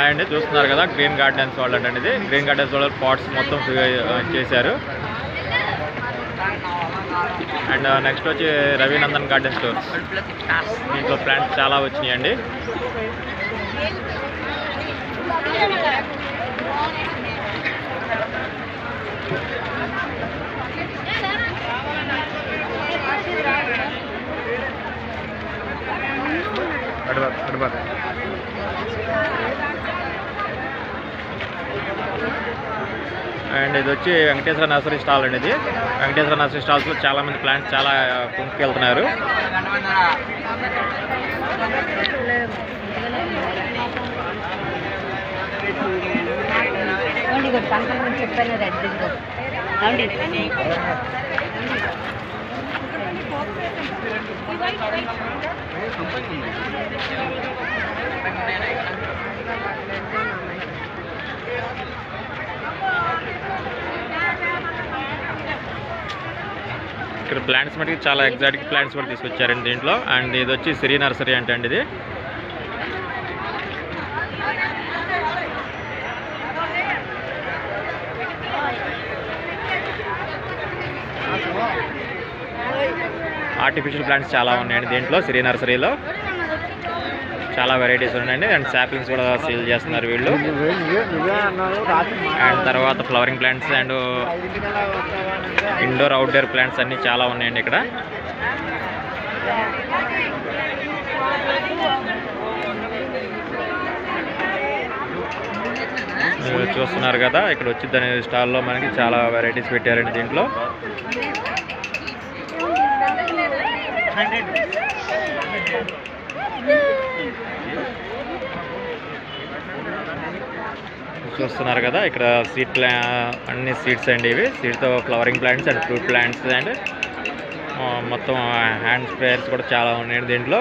అండి చూస్తున్నారు కదా గ్రీన్ గార్డెన్స్ వాళ్ళు అంటే ఇది గ్రీన్ గార్డెన్స్ వాళ్ళు పాట్స్ మొత్తం చేశారు. అండ్ నెక్స్ట్ వచ్చి రవినందన్ గార్డెన్ స్టోర్స్. దీంట్లో ప్లాంట్స్ చాలా వచ్చినాయండి. అండ్ ఇది వచ్చి వెంకటేశ్వర నర్సరీ స్టాల్ అండి. ఇది వెంకటేశ్వర నర్సరీ స్టాల్స్లో చాలామంది ప్లాంట్స్ చాలా కొనుక్కెళ్తున్నారు. ఇక్కడ ప్లాంట్స్ మటుకు చాలా ఎగ్జాటిక్ ప్లాంట్స్ కూడా తీసుకొచ్చారండి దీంట్లో. అండ్ ఇది వచ్చి శ్రీ నర్సరీ అంటే అండి ఇది. ఆర్టిఫిషియల్ ప్లాంట్స్ చాలా ఉన్నాయండి దీంట్లో. శ్రీ నర్సరీలో చాలా వెరైటీస్ ఉన్నాయండి. అండ్ సాప్లింగ్స్ కూడా సేల్ చేస్తున్నారు వీళ్ళు. అండ్ తర్వాత flowering plants and indoor outdoor plants అన్నీ చాలా ఉన్నాయండి ఇక్కడ. చూస్తున్నారు కదా ఇక్కడ వచ్చి దాని స్టాల్లో మనకి చాలా వెరైటీస్ పెట్టారండి దీంట్లో. చూస్తున్నారు కదా ఇక్కడ సీడ్ అన్ని సీడ్స్ అండి ఇవి. సీడ్తో flowering plants and fruit plants and మొత్తం హ్యాండ్ స్ప్రేయర్స్ కూడా చాలా ఉన్నాయండి దీంట్లో.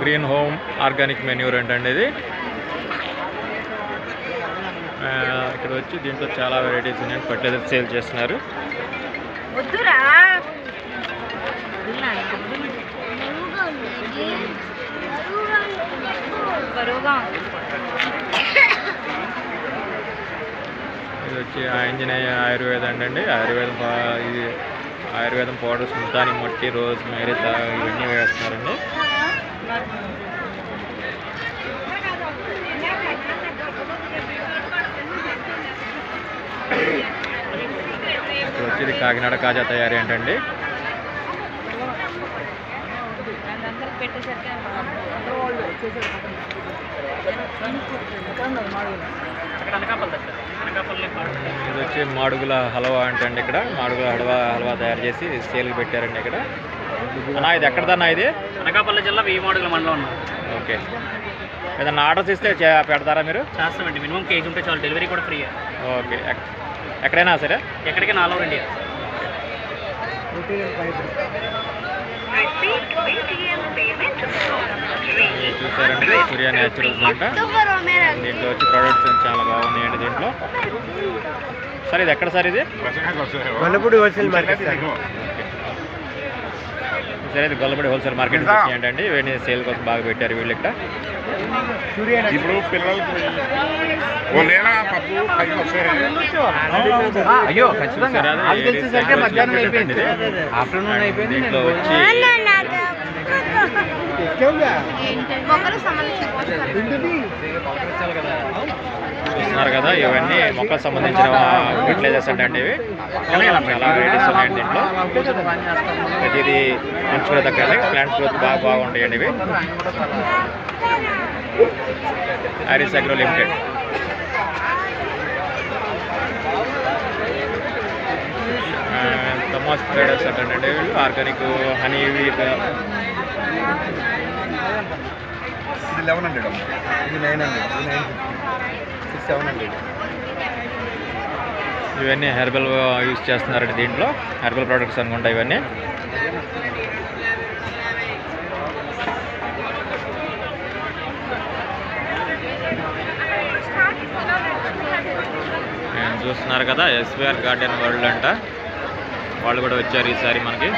గ్రీన్ హోమ్ ఆర్గానిక్ మెన్యూర్ అండి ఇది. ఇక్కడ వచ్చి దీంట్లో చాలా వెరైటీస్ ఉన్నాయి. ఫర్టిలైజర్ సేల్ చేస్తున్నారు. ఇది వచ్చి ఆంజనేయ ఆయుర్వేద అండి. ఇది ఆయుర్వేదం పౌడర్స్, ముల్తాని మట్టి, రోజ్ మేరీ ఇవన్నీ వేస్తున్నారండి. ఇక్కడ వచ్చి ఇది కాకినాడ కాజా తయారీ ఏంటండి. ఇది వచ్చి మాడుగుల హల్వా అంటండి. ఇక్కడ మాడుగుల హల్వా తయారు చేసి సేల్కి పెట్టారండి ఇక్కడ. అన్నా ఇది ఎక్కడదన్నా? ఇది అనకాపల్లి జిల్లా వేమాడుగుల మండలం. ఓకే, ఏదన్నా ఆర్డర్స్ ఇస్తే పెడతారా మీరు? చేస్తామండి. మినిమం కేజీ ఉంటే చాలు, డెలివరీ కూడా ఫ్రీ. ఓకే, ఎక్కడైనా సరే? ఎక్కడికైనా ఆల్ ఓవర్ ఇండియా. చూసారండి సూర్య న్యాచురల్స్ అంట. దీంట్లో వచ్చి ప్రోడక్ట్స్ చాలా బాగున్నాయండి దీంట్లో. సార్ ఇది ఎక్కడ సార్? ఇది గొల్లపూడి హోల్సేల్ మార్కెట్. సరే, ఇది గొల్లపూడి హోల్సేల్ మార్కెట్ ఏంటండి. ఇవన్నీ సేల్ కోసం బాగా పెట్టారు వీళ్ళు ఇక్కడ. ఇప్పుడు పిల్లలకు దీంట్లో వచ్చి చూస్తున్నారు కదా ఇవన్నీ మొక్కలకు సంబంధించిన ఫర్టిలైజర్స్ అంటే ఇవి చాలా వెరైటీస్ ఉన్నాయండి దీంట్లో. ప్రతిదీ మంచిగా దగ్గర ప్లాంట్స్ గ్రోత్ బాగుంటాయండి ఇవి. Iris Agro Limited. Thomas traders అంటే వీళ్ళు ఆర్గానిక్ హనీ ఇవి 1100, ఇది 900, ఇది 700. ఇవన్నీ హెర్బల్ యూజ్ చేస్తున్నారండి దీంట్లో. హెర్బల్ ప్రోడక్ట్స్ అనుకుంటా ఇవన్నీ. చూస్తున్నారు కదా ఎస్విఆర్ గార్డెన్ వరల్డ్ అంట, వాళ్ళు కూడా వచ్చారు ఈసారి మనకి.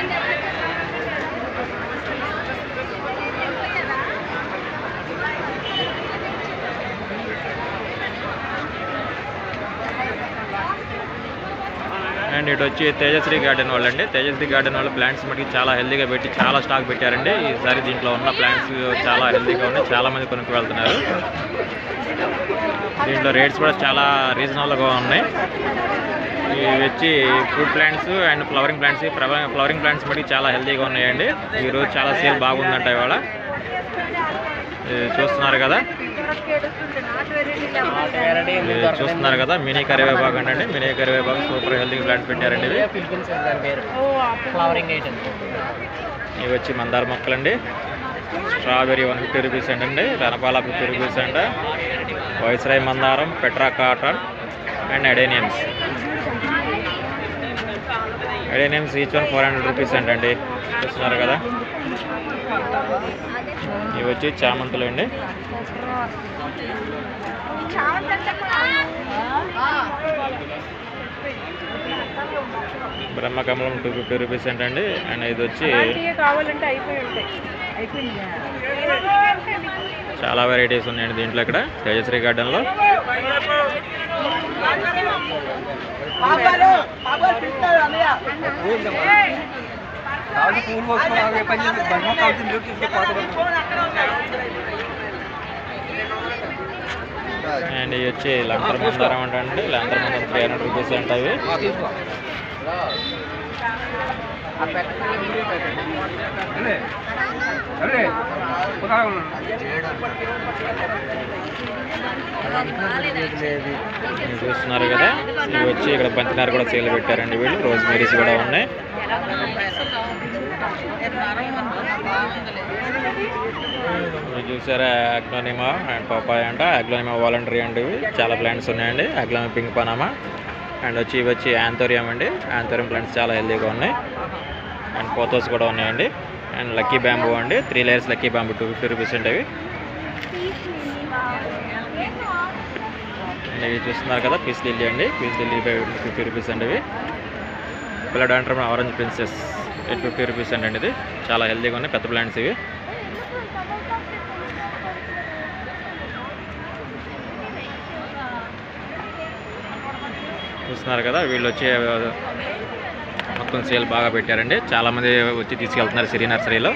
అండ్ ఇటు వచ్చి తేజశ్రీ గార్డెన్ వాళ్ళు అండి. తేజశ్రీ గార్డెన్ వాళ్ళు ప్లాంట్స్ మనకి చాలా హెల్దీగా పెట్టి చాలా స్టాక్ పెట్టారండి. ఈసారి దీంట్లో ఉన్న ప్లాంట్స్ చాలా హెల్దీగా ఉన్నాయి, చాలామంది కొనుక్కు వెళ్తున్నారు. దీంట్లో రేట్స్ కూడా చాలా రీజనబుల్గా ఉన్నాయి. ఇవి వచ్చి fruit plants and flowering plants. Flowering plants మటుకు చాలా హెల్దీగా ఉన్నాయండి. ఈరోజు చాలా సేల్ బాగుందంట ఇవాళ. చూస్తున్నారు కదా, చూస్తున్నారు కదా మినీ కరివేపాకు అండి. మినీ కరివేపాకు సూపర్ హెల్దీ ప్లాంట్స్ పెట్టారండి. ఇవి వచ్చి మందార మొక్కలండి. స్ట్రాబెరీ 150 రూపీస్ అండి. రణపాల 50 రూపీస్ అంట. వైస్రాయ్ మందారం, Petra cotton and adeniums. Adeniums each one 400 rupees అండి. చూస్తున్నారు కదా. ఇవి వచ్చి చామంతులు అండి. బ్రహ్మకమలం 250 రూపీస్ అండి. అండ్ ఇది వచ్చి చాలా వెరైటీస్ ఉన్నాయండి దీంట్లో ఇక్కడ తేజశ్రీ గార్డెన్లో. అండ్ ఇవి వచ్చి లంతర్ మందారం అంటండి. లంతర్ మందారం 300 రూపీస్ అంట. అవి చూస్తున్నారు కదా. ఇవి వచ్చి ఇక్కడ బంతినారు కూడా సేల్ పెట్టారండి వీళ్ళు. రోజ్ మేరీస్ కూడా ఉన్నాయి. చూసారా అగ్లోనిమా అండ్ పపాయ అంట. అగ్లోనిమా వాలంటరీ అండి. ఇవి చాలా ప్లాంట్స్ ఉన్నాయండి. అగ్లోనిమా పింక్ పనామా అండ్ వచ్చి ఇవి వచ్చి యాంథోరియం అండి. యాంథోరియం ప్లాంట్స్ చాలా హెల్దీగా ఉన్నాయి. అండ్ పోతోస్ కూడా ఉన్నాయండి. అండ్ లక్కీ బ్యాంబూ అండి. 3 లేయర్స్ లక్కీ బ్యాంబూ 250 రూపీస్ అండి. ఇవి చూస్తున్నారు కదా పీస్ లిల్లీ అండి. పీస్ లిల్లీ 50 రూపీస్ అండి. ఇవి పిల్లడాండ్రమ్ ఆరెంజ్ ప్రిన్సెస్ 850 రూపీస్ అండి. ఇది చాలా హెల్దీగా ఉన్నాయి పెద్ద ప్లాంట్స్ ఇవి. చూస్తున్నారు కదా వీళ్ళు వచ్చి మొత్తం సేల్ బాగా పెట్టారండి. చాలామంది వచ్చి తీసుకెళ్తున్నారు సిరి నర్సరీలో.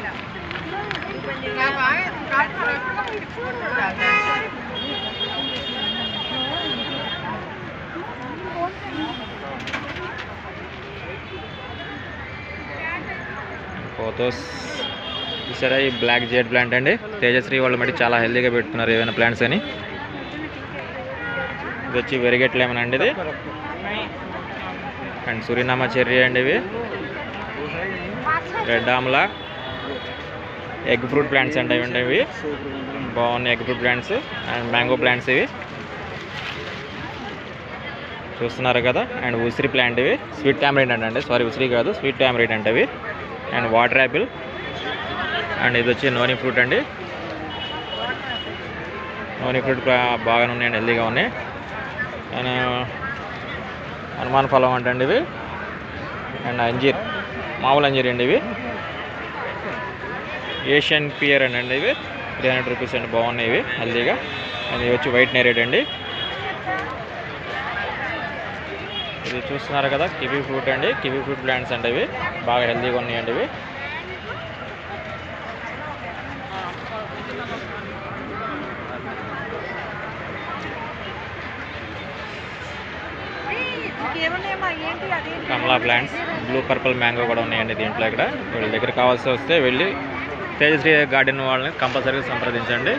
పోతోస్ చూసారా ఈ బ్లాక్ జెడ్ ప్లాంట్ అండి. తేజశ్రీ వాళ్ళు మట్టి చాలా హెల్దీగా పెడుతున్నారు ఏమైనా ప్లాంట్స్ అని. ఇది వచ్చి వెరిగేట్ లెమన్ అండి. ఇది అండ్ సూరినామా చెర్రీ అండి. ఇవి red Amla egg fruit plants అంటే ఇవి. ఇవి బాగున్నాయి egg fruit plants and mango plants ఇవి చూస్తున్నారు కదా. అండ్ ఉసిరి ప్లాంట్ ఇవి స్వీట్ టామరైన్ అండి. సారీ ఉసిరి కాదు స్వీట్ టామరైన్ అంటే ఇవి. అండ్ వాటర్ యాపిల్ అండ్ ఇది వచ్చి నోని ఫ్రూట్ అండి. నోని ఫ్రూట్ బాగానే ఉన్నాయండి, హెల్దీగా ఉన్నాయి. అండ్ హనుమాన్ ఫలం అంటండి ఇవి. అండ్ అంజీర్ మామూలు అంజీర్ అండి. ఇవి ఏషియన్ పియర్ అండి. ఇవి 300 రూపీస్ అండి. బాగున్నాయి ఇవి హెల్దీగా. అండ్ ఇవి వచ్చి వైట్ నేరేడ్ అండి. ఇది చూస్తున్నారు కదా కివీ ఫ్రూట్ అండి. కివీ ఫ్రూట్ ప్లాంట్స్ అంటే ఇవి బాగా హెల్దీగా ఉన్నాయండి. ఇవి కమలా ప్లాంట్స్ బ్లూ పర్పుల్ మ్యాంగో కూడా ఉన్నాయండి దీంట్లో. ఇక్కడ వీళ్ళ దగ్గర కావాల్సి వస్తే వెళ్ళి తేజశ్రీ గార్డెన్ వాళ్ళని కంపల్సరీగా సంప్రదించండి.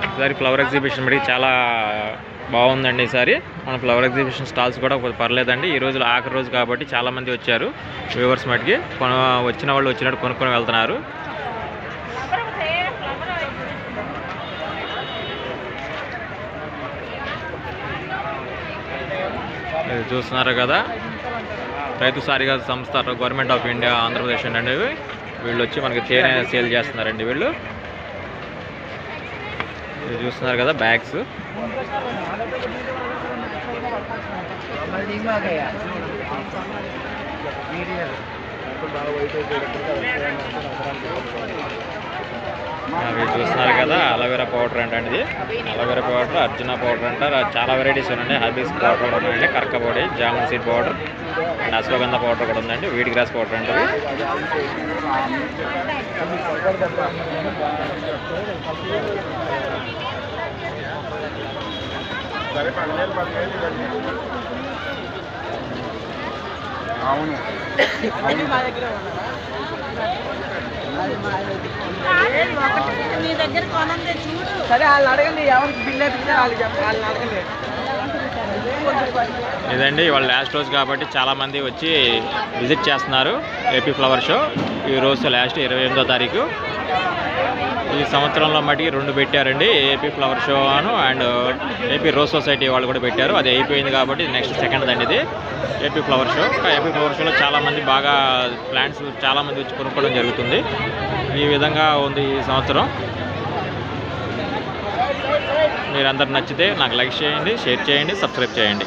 ఈసారి ఫ్లవర్ ఎగ్జిబిషన్ మటుకు చాలా బాగుందండి. ఈసారి మన ఫ్లవర్ ఎగ్జిబిషన్ స్టాల్స్ కూడా పర్లేదండి. ఈ రోజు ఆఖరి రోజు కాబట్టి చాలామంది వచ్చారు వ్యూవర్స్ మటుకి. వచ్చిన వాళ్ళు వచ్చినట్టు కొనుక్కొని వెళ్తున్నారు. ఇది చూస్తున్నారు కదా, రైతు సారిగా సంస్థ గవర్నమెంట్ ఆఫ్ ఇండియా ఆంధ్రప్రదేశ్ అండి. వీళ్ళు వచ్చి మనకి తేనె సేల్ చేస్తున్నారండి వీళ్ళు. ఇది చూస్తున్నారు కదా బ్యాగ్స్. అవి చూస్తున్నారు కదా అలోవెరా పౌడర్ అంటండి. ఇది అలోవెరా పౌడర్, అర్జున పౌడర్ అంటారు. చాలా వెరైటీస్ ఉన్నాయండి. హర్బీస్ పౌడర్ కూడా ఉన్నాయండి, కర్క పొడి, jamun seed powder and ashwagandha powder కూడా ఉందండి. వీట్ గ్రాస్ పౌడర్ అంటే అవును. సరే వాళ్ళు అడగండి, ఎవరికి బిల్ అయితే వాళ్ళని అడగండి. ఇదండి ఇవాళ లాస్ట్ రోజు కాబట్టి చాలామంది వచ్చి విజిట్ చేస్తున్నారు ఏపీ ఫ్లవర్ షో. ఈ రోజు లాస్ట్ 28వ తారీఖు. ఈ సంవత్సరంలో మటుకి 2 పెట్టారండి, AP flower show Anu and AP rose society వాళ్ళు కూడా పెట్టారు. అది అయిపోయింది కాబట్టి నెక్స్ట్ సెకండ్ అండి ఇది AP flower show. AP flower షోలో చాలామంది బాగా ప్లాంట్స్ చాలామంది వచ్చి కొనుక్కోవడం జరుగుతుంది. ఈ విధంగా ఉంది ఈ సంవత్సరం. మీరందరూ నచ్చితే నాకు లైక్ చేయండి, షేర్ చేయండి, సబ్స్క్రైబ్ చేయండి.